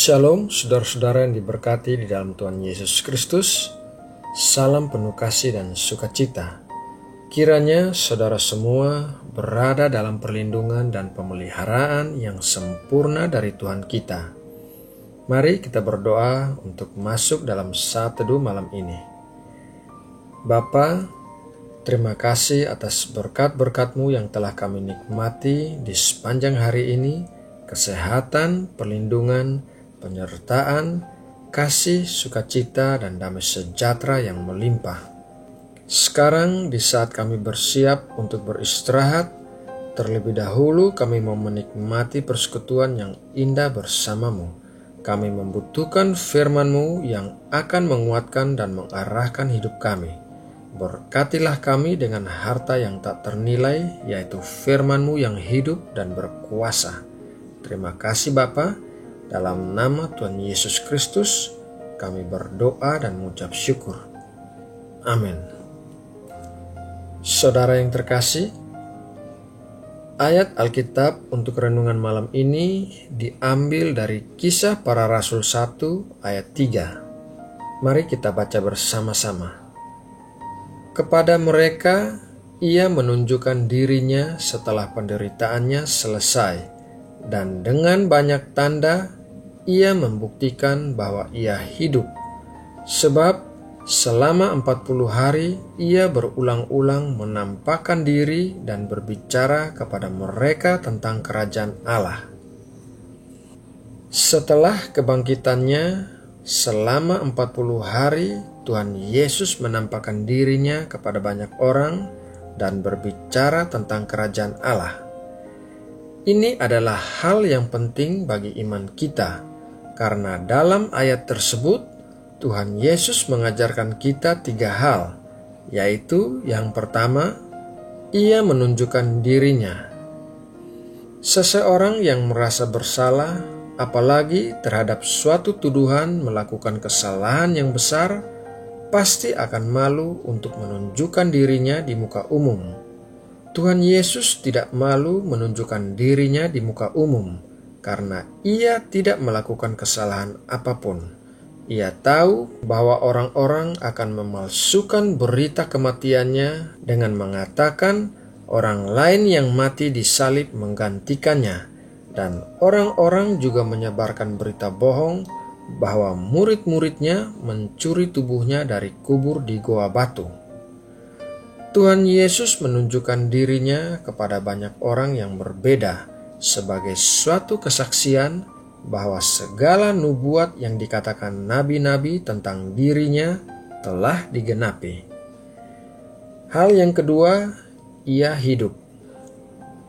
Shalom, saudara-saudara yang diberkati di dalam Tuhan Yesus Kristus. Salam penuh kasih dan sukacita. Kiranya saudara semua berada dalam perlindungan dan pemeliharaan yang sempurna dari Tuhan kita. Mari kita berdoa untuk masuk dalam saat teduh malam ini. Bapa, terima kasih atas berkat-berkat-Mu yang telah kami nikmati di sepanjang hari ini, kesehatan, perlindungan, penyertaan, kasih, sukacita, dan damai sejahtera yang melimpah. Sekarang di saat kami bersiap untuk beristirahat, terlebih dahulu kami mau menikmati persekutuan yang indah bersama-Mu. Kami membutuhkan firman-Mu yang akan menguatkan dan mengarahkan hidup kami. Berkatilah kami dengan harta yang tak ternilai, yaitu firman-Mu yang hidup dan berkuasa. Terima kasih Bapa. Dalam nama Tuhan Yesus Kristus, kami berdoa dan mengucap syukur. Amin. Saudara yang terkasih, ayat Alkitab untuk renungan malam ini diambil dari Kisah Para Rasul 1 ayat 3. Mari kita baca bersama-sama. Kepada mereka, ia menunjukkan dirinya setelah penderitaannya selesai, dan dengan banyak tanda, ia membuktikan bahwa ia hidup, sebab selama 40 hari ia berulang-ulang menampakkan diri dan berbicara kepada mereka tentang kerajaan Allah. Setelah kebangkitannya, selama 40 hari Tuhan Yesus menampakkan dirinya kepada banyak orang dan berbicara tentang kerajaan Allah. Ini adalah hal yang penting bagi iman kita. Karena dalam ayat tersebut, Tuhan Yesus mengajarkan kita 3 hal, yaitu yang pertama, ia menunjukkan dirinya. Seseorang yang merasa bersalah, apalagi terhadap suatu tuduhan melakukan kesalahan yang besar, pasti akan malu untuk menunjukkan dirinya di muka umum. Tuhan Yesus tidak malu menunjukkan dirinya di muka umum. Karena ia tidak melakukan kesalahan apapun. Ia tahu bahwa orang-orang akan memalsukan berita kematiannya dengan mengatakan orang lain yang mati disalib menggantikannya. Dan orang-orang juga menyebarkan berita bohong bahwa murid-muridnya mencuri tubuhnya dari kubur di Goa Batu. Tuhan Yesus menunjukkan dirinya kepada banyak orang yang berbeda sebagai suatu kesaksian bahwa segala nubuat yang dikatakan nabi-nabi tentang dirinya telah digenapi. Hal yang kedua, ia hidup.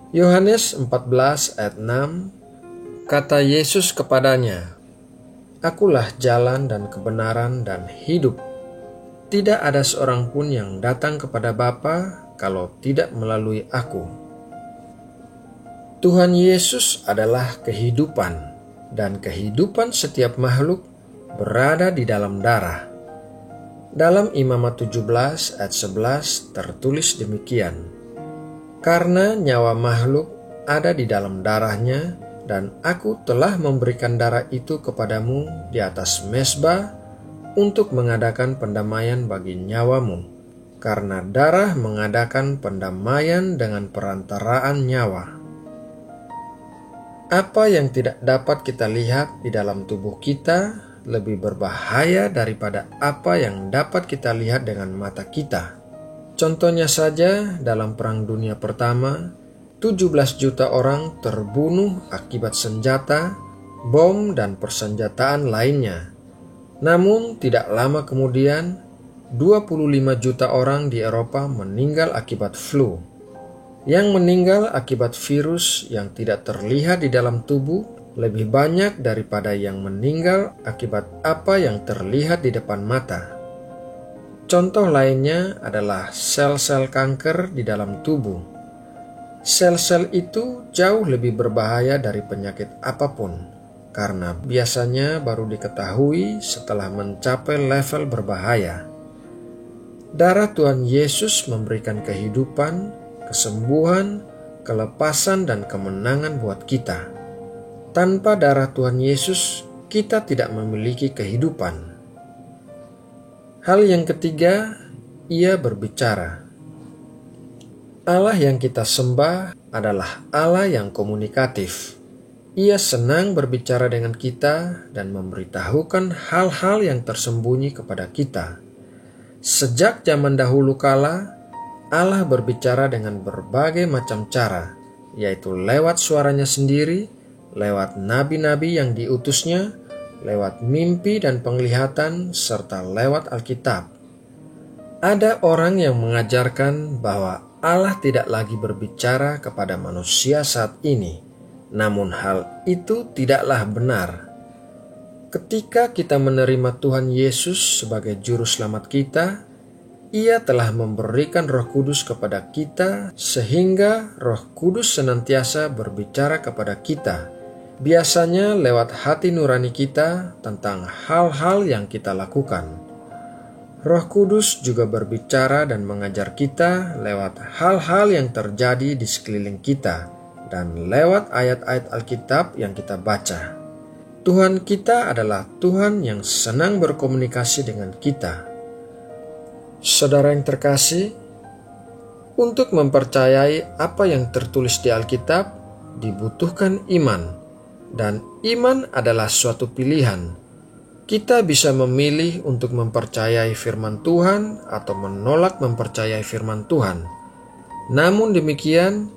Yohanes 14 ayat 6, kata Yesus kepadanya, "Akulah jalan dan kebenaran dan hidup. Tidak ada seorang pun yang datang kepada Bapa kalau tidak melalui Aku." Tuhan Yesus adalah kehidupan, dan kehidupan setiap makhluk berada di dalam darah. Dalam Imamat 17 ayat 11 tertulis demikian, "Karena nyawa makhluk ada di dalam darahnya, dan Aku telah memberikan darah itu kepadamu di atas mezbah untuk mengadakan pendamaian bagi nyawamu, karena darah mengadakan pendamaian dengan perantaraan nyawa." Apa yang tidak dapat kita lihat di dalam tubuh kita lebih berbahaya daripada apa yang dapat kita lihat dengan mata kita. Contohnya saja, dalam Perang Dunia Pertama, 17 juta orang terbunuh akibat senjata, bom, dan persenjataan lainnya. Namun tidak lama kemudian, 25 juta orang di Eropa meninggal akibat flu. Yang meninggal akibat virus yang tidak terlihat di dalam tubuh lebih banyak daripada yang meninggal akibat apa yang terlihat di depan mata. Contoh lainnya adalah sel-sel kanker di dalam tubuh. Sel-sel itu jauh lebih berbahaya dari penyakit apapun, karena biasanya baru diketahui setelah mencapai level berbahaya. Darah Tuhan Yesus memberikan kehidupan, kesembuhan, kelepasan, dan kemenangan buat kita. Tanpa darah Tuhan Yesus, kita tidak memiliki kehidupan. Hal yang ketiga, Ia berbicara. Allah yang kita sembah adalah Allah yang komunikatif. Ia senang berbicara dengan kita dan memberitahukan hal-hal yang tersembunyi kepada kita. Sejak zaman dahulu kala, Allah berbicara dengan berbagai macam cara, yaitu lewat suaranya sendiri, lewat nabi-nabi yang diutusnya, lewat mimpi dan penglihatan, serta lewat Alkitab. Ada orang yang mengajarkan bahwa Allah tidak lagi berbicara kepada manusia saat ini, namun hal itu tidaklah benar. Ketika kita menerima Tuhan Yesus sebagai Juru Selamat kita, Ia telah memberikan Roh Kudus kepada kita sehingga Roh Kudus senantiasa berbicara kepada kita, biasanya lewat hati nurani kita tentang hal-hal yang kita lakukan. Roh Kudus juga berbicara dan mengajar kita lewat hal-hal yang terjadi di sekeliling kita dan lewat ayat-ayat Alkitab yang kita baca. Tuhan kita adalah Tuhan yang senang berkomunikasi dengan kita. Saudara yang terkasih, untuk mempercayai apa yang tertulis di Alkitab dibutuhkan iman, dan iman adalah suatu pilihan. Kita bisa memilih untuk mempercayai firman Tuhan atau menolak mempercayai firman Tuhan. Namun demikian,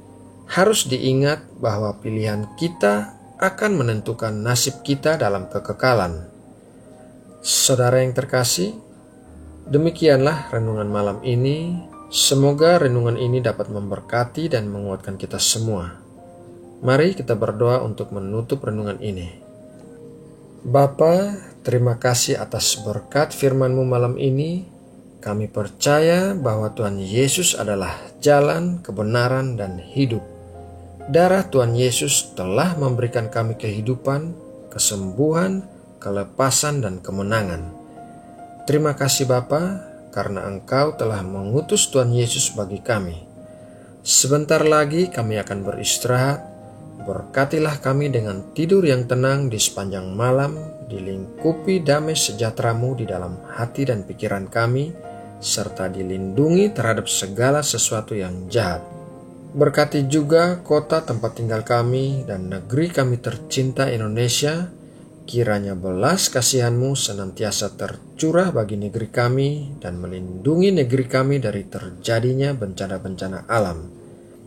harus diingat bahwa pilihan kita akan menentukan nasib kita dalam kekekalan. Saudara yang terkasih, demikianlah renungan malam ini. Semoga renungan ini dapat memberkati dan menguatkan kita semua. Mari kita berdoa untuk menutup renungan ini. Bapa, terima kasih atas berkat firman-Mu malam ini. Kami percaya bahwa Tuhan Yesus adalah jalan, kebenaran, dan hidup. Darah Tuhan Yesus telah memberikan kami kehidupan, kesembuhan, kelepasan, dan kemenangan. Terima kasih Bapa, karena Engkau telah mengutus Tuhan Yesus bagi kami. Sebentar lagi kami akan beristirahat. Berkatilah kami dengan tidur yang tenang di sepanjang malam, dilingkupi damai sejahtera-Mu di dalam hati dan pikiran kami, serta dilindungi terhadap segala sesuatu yang jahat. Berkati juga kota tempat tinggal kami dan negeri kami tercinta Indonesia. Kiranya belas kasihan-Mu senantiasa tercurah bagi negeri kami dan melindungi negeri kami dari terjadinya bencana-bencana alam.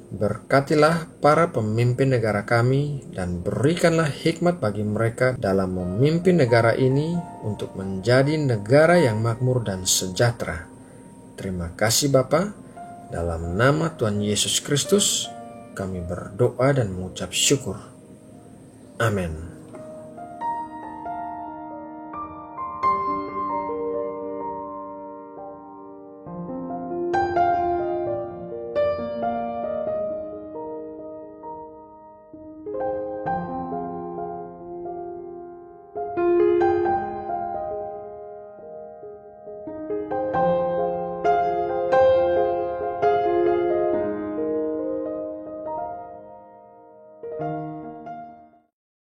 Berkatilah para pemimpin negara kami dan berikanlah hikmat bagi mereka dalam memimpin negara ini untuk menjadi negara yang makmur dan sejahtera. Terima kasih Bapa. Dalam nama Tuhan Yesus Kristus, kami berdoa dan mengucap syukur. Amin.